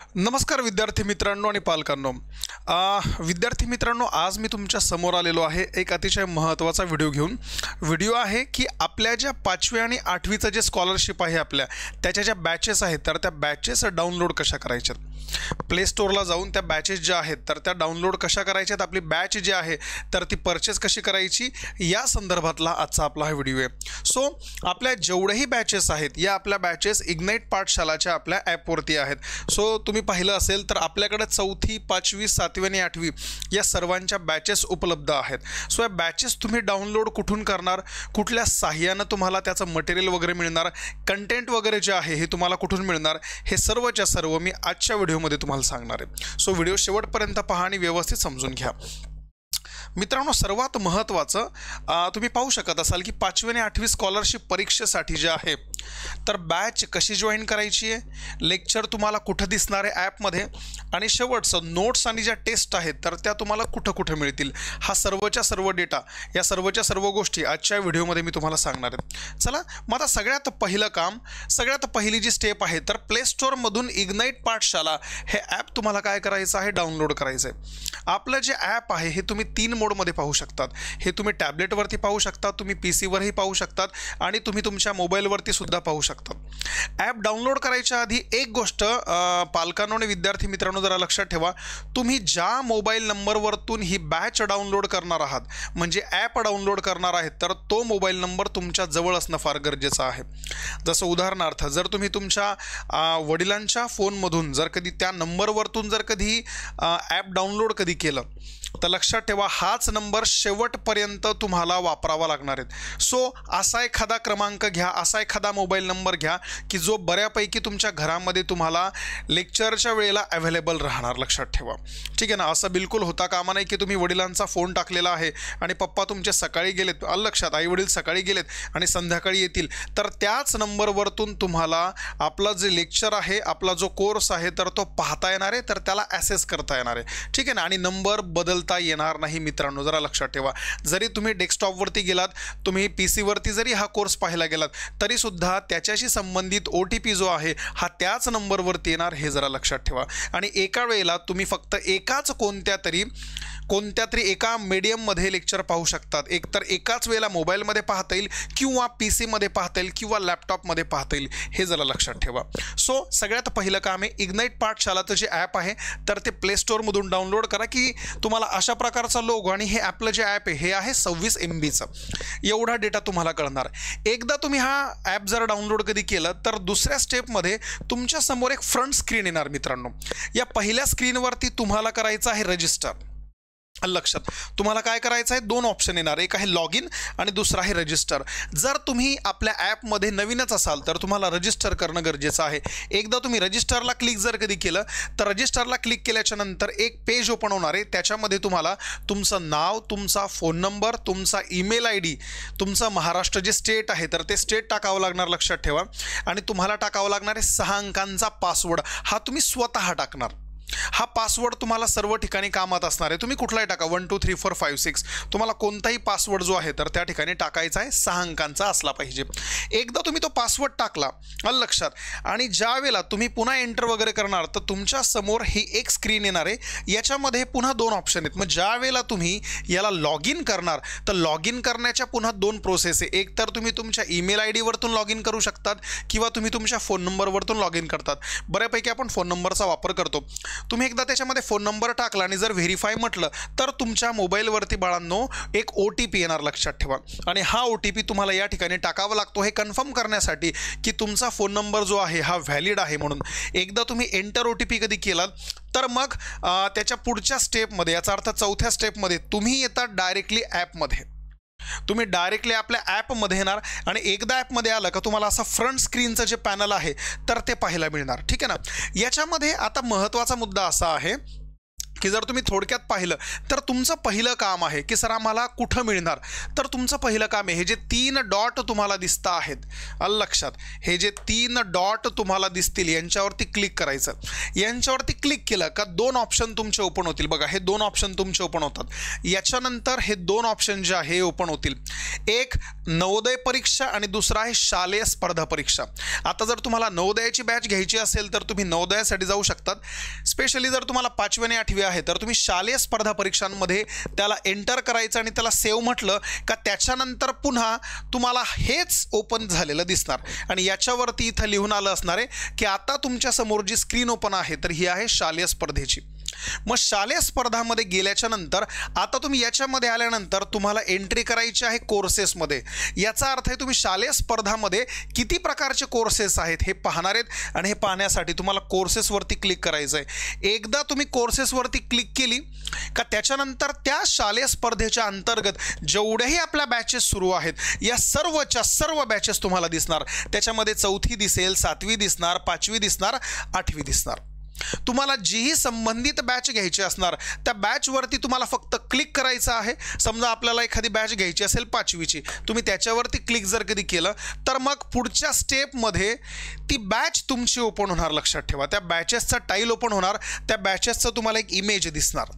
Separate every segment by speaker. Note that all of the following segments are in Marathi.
Speaker 1: नमस्कार विद्यार्थी मित्रांनो आणि पालकांनो. विद्यार्थी मित्रांनो, आज मी तुमच्या समोर आलेलो आहे एक अतिशय महत्त्वाचा व्हिडिओ घेऊन. व्हिडिओ आहे की आपल्या ज्या 5वी आणि 8वीचं जे स्कॉलरशिप आहे आपल्या त्याच्या ज्या बॅचेस आहेत तर त्या बॅचेस डाउनलोड कशा करायच्यात. प्ले स्टोअरला जाऊन त्या बॅचेस ज्या आहेत तर त्या डाउनलोड कशा करायच्यात, आपली बॅच जी आहे तर ती परचेस कशी करायची, या संदर्भातला आजचा आपला हा व्हिडिओ आहे. सो आपल्या जेवढेही बॅचेस आहेत या आपल्या बॅचेस इग्नाईट पाठशालाच्या आपल्या ॲपवरती आहेत. सो तुम्ही पाहिलं असेल तर आपल्याकडे 4थी 5वी 7वी आणि 8वी या सर्वांच्या बॅचेस उपलब्ध आहेत. सो या बॅचेस तुम्ही डाउनलोड कुठून करणार, कुठल्या साह्यानं तुम्हाला त्याचं मटेरियल वगैरे मिळणार, कंटेंट वगैरे जे आहे हे तुम्हाला कुठून मिळणार, हे सर्वच्या सर्व मी आजच्या व्हिडिओमध्ये तुम्हाला सांगणार आहे. सो व्हिडिओ शेवटपर्यंत पहा आणि व्यवस्थित समजून घ्या. मित्रांनो, सर्वात महत्त्वाचं तुम्ही पाहू शकत असाल की 5वी आणि 8वी स्कॉलरशिप परीक्षेसाठी जे आहे तर बॅच कशी जॉईन करायची आहे, लेक्चर तुम्हाला कुठं दिसणार आहे ॲपमध्ये, आणि शेवटचं नोट्स आणि ज्या टेस्ट आहेत तर त्या तुम्हाला कुठं कुठं मिळतील, हा सर्वच्या सर्व डेटा, या सर्वच्या सर्व गोष्टी आजच्या व्हिडिओमध्ये मी तुम्हाला सांगणार आहे. चला मग आता सगळ्यात पहिलं काम, सगळ्यात पहिली जी स्टेप आहे तर प्ले स्टोअरमधून इग्नाईट पाठशाला हे ॲप तुम्हाला काय करायचं आहे, डाउनलोड करायचं आहे. आपलं जे ॲप आहे हे तुम्ही 3 मोडमध्ये पाहू शकतात. हे तुम्ही टॅबलेटवरती पाहू शकता, तुम्ही PC वरही पाहू शकतात आणि तुम्ही तुमच्या मोबाईलवरती सुद्धा पाहू शकतात. ॲप डाउनलोड करायच्या आधी एक गोष्ट पालकांनो आणि विद्यार्थी मित्रांनो जरा लक्षात ठेवा, तुम्ही ज्या मोबाईल नंबरवरतून ही बॅच डाउनलोड करणार आहात म्हणजे ॲप डाउनलोड करणार आहेत तर तो मोबाईल नंबर तुमच्या जवळ असणं फार गरजेचं आहे. जसं उदाहरणार्थ जर तुम्ही तुमच्या वडिलांच्या फोनमधून जर कधी त्या नंबरवरतून जर कधी ॲप डाउनलोड कधी केलं तर लक्षात ठेवा हाच नंबर शेवटपर्यंत तुम्हाला वापरावा लागणार आहे. सो असा एखादा क्रमांक घ्या, असा एखादा मोबाईल नंबर घ्या की जो बऱ्यापैकी तुमच्या घरामध्ये तुम्हाला लेक्चरच्या वेळेला अवेलेबल राहणार. लक्षात ठेवा, ठीक आहे ना. असं बिलकुल होता कामा नाही की तुम्ही वडिलांचा फोन टाकलेला आहे आणि पप्पा तुमचे सकाळी गेलेत, लक्षात, आई वडील सकाळी गेलेत आणि संध्याकाळी येतील, तर त्याच नंबरवरतून तुम्हाला आपला जे लेक्चर आहे, आपला जो कोर्स आहे तर तो पाहता येणार आहे, तर त्याला ॲसेस करता येणार आहे, ठीक आहे ना. आणि नंबर बदलता येणार नाही मित्रांनो, जरा लक्षात ठेवा. जरी तुम्ही डेस्कटॉपवरती गेलात, तुम्ही PC वरती जरी हा कोर्स पाहायला गेलात तरी सुद्धा त्याच्याशी संबंधित OTP जो आहे हा त्याच नंबरवरती येणार, हे जरा लक्षात ठेवा. आणि एका वेळेला तुम्ही फक्त एकाच कोणत्या तरी एका मीडियममध्ये लेक्चर पाहू शकतात. एकतर एकाच वेळेला मोबाईलमध्ये पाहता येईल किंवा PC मध्ये पाहता येईल किंवा लॅपटॉपमध्ये पाहता येईल, हे जरा लक्षात ठेवा. सो सगळ्यात पहिलं काम आहे, इग्नाईट पाठशालाचं जे ॲप आहे तर ते प्ले स्टोअरमधून डाउनलोड करा की तुम्हाला अशा प्रकारचा लोगो, आणि हे आपलं जे ॲप आहे हे आहे 26 MBचं, एवढा डेटा तुम्हाला कळणार. एकदा तुम्ही हा ॲप जर डाउनलोड कधी केलं तर दुसऱ्या स्टेपमध्ये तुमच्यासमोर एक फ्रंट स्क्रीन येणार मित्रांनो. या पहिल्या स्क्रीनवरती तुम्हाला करायचं आहे रजिस्टर. लक्षात, तुम्हाला काय करायचं आहे, 2 ऑप्शन येणार, एक आहे लॉग इन आणि दुसरा आहे रजिस्टर. जर तुम्ही आपल्या ॲपमध्ये नवीनच असाल तर तुम्हाला रजिस्टर करणं गरजेचं आहे. एकदा तुम्ही रजिस्टरला क्लिक जर कधी केलं तर रजिस्टरला क्लिक केल्याच्या नंतर एक पेज ओपन होणार आहे. त्याच्यामध्ये तुम्हाला तुमचं नाव, तुमचा फोन नंबर, तुमचा ईमेल ID, तुमचं महाराष्ट्र जे स्टेट आहे तर ते स्टेट टाकावं लागणार, लक्षात ठेवा. आणि तुम्हाला टाकावं लागणार आहे 6 अंकांचा पासवर्ड, हा तुम्ही स्वतः टाकणार. हा पासवर्ड तुम्हाला सर्व ठिकाणी कामात असणार आहे. तुम्ही कुठलाही टाका, 1 2 3 4 5 6, तुम्हाला कोणताही पासवर्ड जो आहे तर त्या ठिकाणी टाकायचा आहे, 6 अंकांचा असला पाहिजे. एकदा तुम्ही तो पासवर्ड टाकला लक्षात, आणि ज्या वेळेला तुम्ही पुन्हा एंटर वगैरे करणार तर तुमच्या समोर ही एक स्क्रीन येणार आहे. याच्यामध्ये पुन्हा 2 ऑप्शन आहेत. मग ज्या वेळेला तुम्ही याला लॉग इन करणार तर लॉग इन करण्याच्या पुन्हा 2 प्रोसेस आहे. एक तर तुम्ही तुमच्या ईमेल ID वरतून लॉग इन करू शकतात किंवा तुम्ही तुमच्या फोन नंबरवरतून लॉग इन करतात. बऱ्यापैकी आपण फोन नंबरचा वापर करतो. तुम्ही एकदा त्याच्यामध्ये फोन नंबर टाकला आणि जर व्हेरीफाय म्हटलं तर तुमच्या मोबाईलवरती बाळांनो एक OTP येणार, लक्षात ठेवा. आणि हा OTP तुम्हाला या ठिकाणी टाकावा लागतो हे कन्फर्म करण्यासाठी की तुमचा फोन नंबर जो आहे हा व्हॅलिड आहे म्हणून. एकदा तुम्ही एंटर OTP कधी केलात तर मग त्याच्या पुढच्या स्टेपमध्ये, याचा अर्थ 4थ्या स्टेपमध्ये तुम्ही येतात डायरेक्टली ॲपमध्ये. तुम्ही डायरेक्टली आपल्या ॲपमध्ये येणार आणि एकदा ॲपमध्ये आलं का तुम्हाला असं फ्रंट स्क्रीनचं जे पॅनल आहे तर ते पाहायला मिळणार, ठीक आहे ना. याच्यामध्ये आता महत्त्वाचा मुद्दा असा आहे की जर तुम्ही थोडक्यात पाहिलं तर तुमचं पहिलं काम आहे की सर आम्हाला कुठं मिळणार, तर तुमचं पहिलं काम आहे हे जे 3 डॉट तुम्हाला दिसत आहेत, आलं लक्षात, हे जे 3 डॉट तुम्हाला दिसतील यांच्यावरती क्लिक करायचं. यांच्यावरती क्लिक केलं का 2 ऑप्शन तुमचे ओपन होतील. बघा हे 2 ऑप्शन तुमचे ओपन होतात. याच्यानंतर हे 2 ऑप्शन जे आहे ओपन होतील. एक नवोदय परीक्षा आणि दुसरा आहे शालेय स्पर्धा परीक्षा. आता जर तुम्हाला नवोदयाची बॅच घ्यायची असेल तर तुम्ही नवोदयासाठी जाऊ शकतात. स्पेशली जर तुम्हाला 5वी आणि 8वी आहे तर तुम्ही शालेय स्पर्धा परीक्षांमध्ये त्याला एंटर करायचं आणि त्याला सेव्ह म्हटलं का त्याच्यानंतर पुन्हा तुम्हाला हेच ओपन झालेलं दिसणार आणि याच्यावरती इथं लिहून आलं असणार आहे की आता तुमच्या समोर जी स्क्रीन ओपन आहे तर ही आहे शालेय स्पर्धेची. मग शालेय स्पर्धामध्ये गेल्याच्या नंतर आता तुम्ही याच्यामध्ये आल्यानंतर तुम्हाला एंट्री करायची आहे कोर्सेसमध्ये. याचा अर्थ आहे तुम्ही शालेय स्पर्धामध्ये किती प्रकारचे कोर्सेस आहेत हे पाहणार आहेत आणि हे पाहण्यासाठी तुम्हाला कोर्सेसवरती क्लिक करायचं आहे. एकदा तुम्ही कोर्सेसवरती क्लिक केली का त्याच्यानंतर त्या शालेय स्पर्धेच्या अंतर्गत जेवढेही आपल्या बॅचेस सुरू आहेत या सर्वच्या सर्व बॅचेस तुम्हाला दिसणार. त्याच्यामध्ये 4थी दिसेल, 7वी दिसणार, 5वी दिसणार, 8वी दिसणार. तुम्हाला जीही संबंधित बॅच घ्यायची असणार त्या बॅचवरती तुम्हाला फक्त क्लिक करायचं आहे. समजा आपल्याला एखादी बॅच घ्यायची असेल 5वीची, तुम्ही त्याच्यावरती क्लिक जर कधी केलं तर मग पुढच्या स्टेपमध्ये ती बॅच तुमची ओपन होणार. लक्षात ठेवा, त्या बॅचेसचा टाईल ओपन होणार, त्या बॅचेसचं तुम्हाला एक इमेज दिसणार.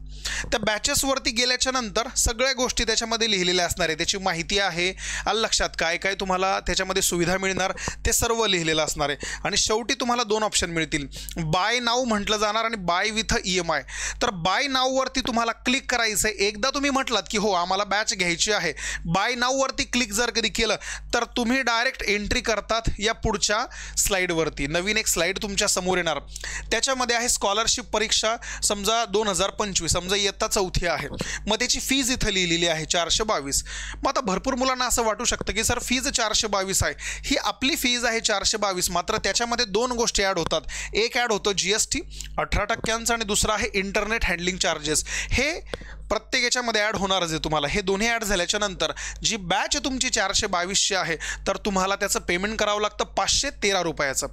Speaker 1: त्या बॅचेसवरती गेल्याच्या नंतर सगळ्या गोष्टी त्याच्यामध्ये लिहिलेल्या असणार आहे. त्याची माहिती आहे, आलं लक्षात, काय काय तुम्हाला त्याच्यामध्ये सुविधा मिळणार ते सर्व लिहिलेलं असणार आहे. आणि शेवटी तुम्हाला 2 ऑप्शन मिळतील, बाय नाऊ म्हटलं जाणार आणि बाय विथ EMI. तर बाय नाऊवरती तुम्हाला क्लिक करायचं आहे. एकदा तुम्ही म्हटलात की हो आम्हाला बॅच घ्यायची आहे, बाय नाऊवरती क्लिक जर कधी केलं तर तुम्ही डायरेक्ट एंट्री करतात या पुढच्या स्लाईडवरती. नवीन एक स्लाईड तुमच्या समोर येणार, त्याच्यामध्ये आहे स्कॉलरशिप परीक्षा समजा 2025, समजा इयत्ता 4थी आहे. मग त्याची फीज इथं लिहिलेली आहे 422. मग आता भरपूर मुलांना असं वाटू शकतं की सर फीज 422 आहे. ही आपली फीज आहे 422, मात्र त्याच्यामध्ये 2 गोष्टी ॲड होतात. एक ॲड होतं GST 18% आणि दुसरा आहे इंटरनेट हँडलिंग चार्जेस. हे प्रत्येक याच्यामध्ये ॲड होणारच आहे तुम्हाला. हे दोन्ही ॲड झाल्याच्या नंतर जी बॅच तुमची 422ची आहे तर तुम्हाला त्याचं पेमेंट करावं लागतं 513 रुपयाचं.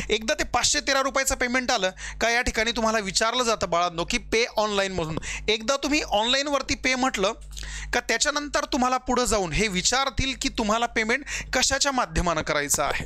Speaker 1: एकदा ते 513 रुपयाचं पेमेंट आलं का या ठिकाणी तुम्हाला विचारलं जातं बाळांनो की पे ऑनलाईनमधून. एकदा तुम्ही ऑनलाईनवरती पे म्हटलं का त्याच्यानंतर तुम्हाला पुढं जाऊन हे विचारतील की तुम्हाला पेमेंट कशाच्या माध्यमानं करायचं आहे.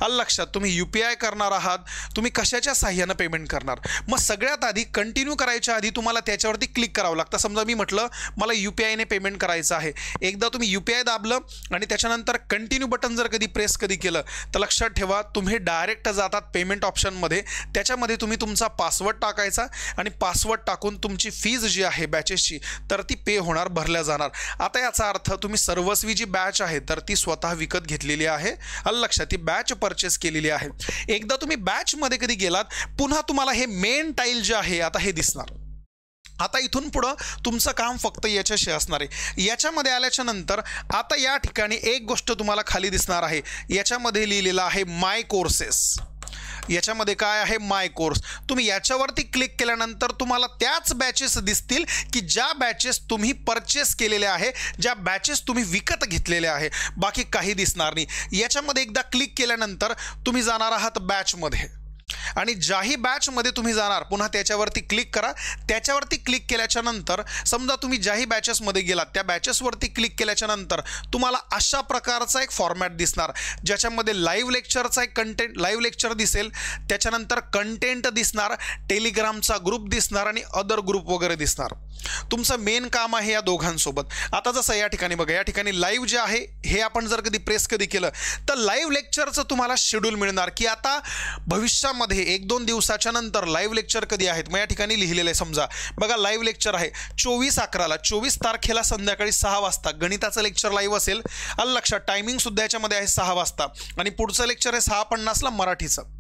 Speaker 1: आलं लक्षात, तुम्ही UPI करणार आहात, तुम्ही कशाच्या साह्यानं पेमेंट करणार. मग सगळ्यात आधी कंटिन्यू करायच्या आधी तुम्हाला त्याच्यावरती क्लिक करावं लागतं. समजा मी म्हटलं मला UPI ने पेमेंट करायचं आहे. एकदा तुम्ही UPI दाबलं आणि त्याच्यानंतर कंटिन्यू बटन जर कधी प्रेस कधी केलं तर लक्षात ठेवा तुम्ही डायरेक्ट जातात पेमेंट ऑप्शनमध्ये. त्याच्यामध्ये तुम्ही तुमचा पासवर्ड टाकायचा आणि पासवर्ड टाकून तुमची फीज जी आहे बॅचेसची तर ती पे होणार, भरल्या जाणार. आता याचा अर्थ तुम्ही सर्वस्वी जी बॅच आहे तर ती स्वतः विकत घेतलेली आहे. आलं लक्षात, ती बॅच परचेस केलेली आहे. एकदा तुम्ही बॅचमध्ये कधी गेलात पुन्हा तुम्हाला हे मेन टाईल जे आहे आता हे दिसणार. आता इथून पुढं तुमचं काम फक्त याच्याशी असणार आहे. याच्यामध्ये आल्याच्या नंतर आता या ठिकाणी एक गोष्ट तुम्हाला खाली दिसणार आहे, याच्यामध्ये लिहिलेलं आहे माय कोर्सेस. याच्यामध्ये काय आहे, माय कोर्स. तुम्ही याच्यावरती क्लिक केल्यानंतर तुम्हाला त्याच बॅचेस दिसतील की ज्या बॅचेस तुम्ही परचेस केलेल्या आहे, ज्या बॅचेस तुम्ही विकत घेतलेल्या आहे, बाकी काही दिसणार नाही. याच्यामध्ये एकदा क्लिक केल्यानंतर तुम्ही जाणार आहात बॅचमध्ये आणि ज्याही बॅचमध्ये तुम्ही जाणार पुन्हा त्याच्यावरती क्लिक करा. त्याच्यावरती क्लिक केल्याच्या नंतर समजा तुम्ही ज्याही बॅचेसमध्ये गेलात त्या बॅचेसवरती क्लिक केल्याच्या नंतर तुम्हाला अशा प्रकारचा एक फॉर्मॅट दिसणार ज्याच्यामध्ये लाईव्ह लेक्चरचा एक कंटेंट, लाईव्ह लेक्चर दिसेल, त्याच्यानंतर कंटेंट दिसणार, टेलिग्रामचा ग्रुप दिसणार आणि अदर ग्रुप वगैरे दिसणार. तुमचं मेन काम आहे या दोघांसोबत. आता जसं या ठिकाणी बघा, या ठिकाणी लाईव्ह जे आहे हे आपण जर कधी प्रेस कधी केलं तर लाईव्ह लेक्चरचं तुम्हाला शेड्यूल मिळणार की आता भविष्यामध्ये 1-2 दिवसाच्या नंतर लाईव्ह लेक्चर कधी आहेत. मग या ठिकाणी लिहिलेलं आहे, समजा बघा लाईव्ह लेक्चर आहे 24/11ला, 24 तारखेला संध्याकाळी 6 वाजता गणिताचं लेक्चर लाईव्ह असेल. आलं लक्षात, टायमिंग सुद्धा याच्यामध्ये आहे 6 वाजता आणि पुढचं लेक्चर आहे 6:50ला मराठीचं.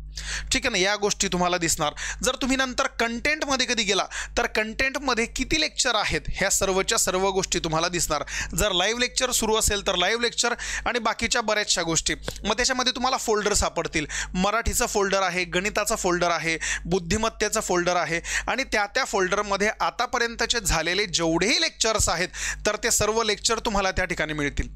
Speaker 1: ठीक आहे ना, या गोष्टी तुम्हाला दिसणार. जर तुम्ही नंतर कंटेंटमध्ये कधी गेला तर कंटेंटमध्ये किती लेक्चर आहेत ह्या सर्वच्या सर्व गोष्टी तुम्हाला दिसणार. जर लाईव्ह लेक्चर सुरू असेल तर लाईव्ह लेक्चर आणि बाकीच्या बऱ्याचशा गोष्टी. मग त्याच्यामध्ये तुम्हाला फोल्डर सापडतील. मराठीचा फोल्डर आहे, गणिताचा फोल्डर आहे, बुद्धिमत्तेचा फोल्डर आहे आणि त्या फोल्डरमध्ये आतापर्यंतचे झालेले जेवढेही लेक्चर्स आहेत तर ते सर्व लेक्चर तुम्हाला त्या ठिकाणी मिळतील.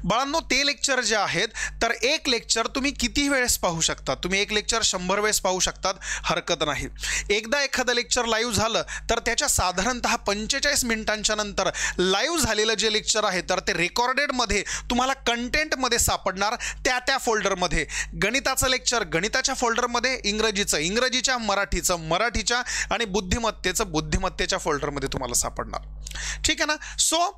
Speaker 1: बाळांनो, ते लेक्चर जे आहेत तर एक लेक्चर तुम्ही किती वेळेस पाहू शकता. तुम्ही एक लेक्चर लेक्चर 100 वेळेस पाहू शकतात, हरकत नाही. एकदा एखादं लेक्चर लाईव्ह झालं तर त्याच्या साधारणतः 45 मिनिटांच्या नंतर लाईव्ह झालेलं जे लेक्चर आहे तर ते रेकॉर्डेडमध्ये तुम्हाला कंटेंटमध्ये सापडणार, त्या फोल्डरमध्ये. गणिताचं लेक्चर गणिताच्या फोल्डरमध्ये, इंग्रजीच्या मराठीच्या आणि बुद्धिमत्तेच्या फोल्डरमध्ये तुम्हाला सापडणार. ठीक आहे ना. सो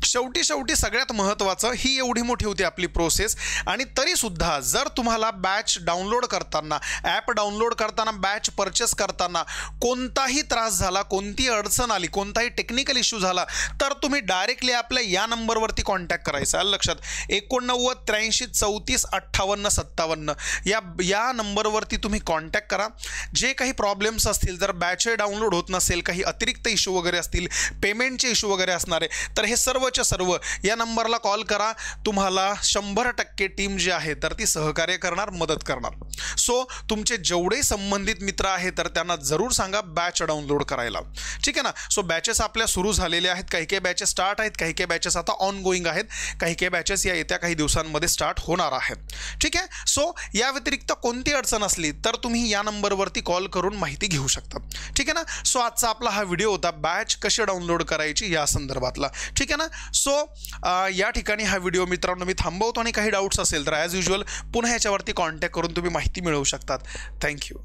Speaker 1: शेवटी सगळ्यात महत्त्वाचं, ही एवढी मोठी होती आपली प्रोसेस. आणि तरीसुद्धा जर तुम्हाला बॅच डाउनलोड करताना, ॲप डाउनलोड करताना, बॅच परचेस करताना कोणताही त्रास झाला, कोणती अडचण आली, कोणताही टेक्निकल इश्यू झाला तर तुम्ही डायरेक्टली आपल्या या नंबरवरती कॉन्टॅक्ट करायचा. लक्षात, 89 83 34 58 57 या नंबरवरती तुम्ही कॉन्टॅक्ट करा. जे काही प्रॉब्लेम्स असतील, जर बॅच डाउनलोड होत नसेल, काही अतिरिक्त इश्यू वगैरे असतील, पेमेंटचे इश्यू वगैरे असणारे, तर हे सर्व या नंबरला कॉल करा. तुम्हाला 100% टीम जी आहे तर ती सहकार्य करणार, मदत करणार. सो तुमचे जेवढे संबंधित मित्र आहेत तर त्यांना जरूर सांगा बॅच डाउनलोड करायला. ठीक आहे ना. सो बॅचेस आपल्या सुरू झालेल्या आहेत, काही बॅचेस स्टार्ट आहेत, काही बॅचेस आता ऑन गोईंग आहेत, काही बॅचेस या येत्या काही दिवसांमध्ये स्टार्ट होणार आहेत. ठीक आहे. सो या व्यतिरिक्त कोणती अडचण असली तर तुम्ही या नंबरवरती कॉल करून माहिती घेऊ शकता. ठीक आहे ना. सो आजचा आपला हा व्हिडिओ होता बॅच कशी डाउनलोड करायची या संदर्भातला. ठीक आहे ना. सो या ठिकाणी हा व्हिडिओ मित्रांनो मी थांबवतो, आणि काही डाऊट्स असेल तर ॲज युजल पुन्हा याच्यावरती कॉन्टॅक्ट करून तुम्ही माहिती मिळवू शकतात. थँक्यू.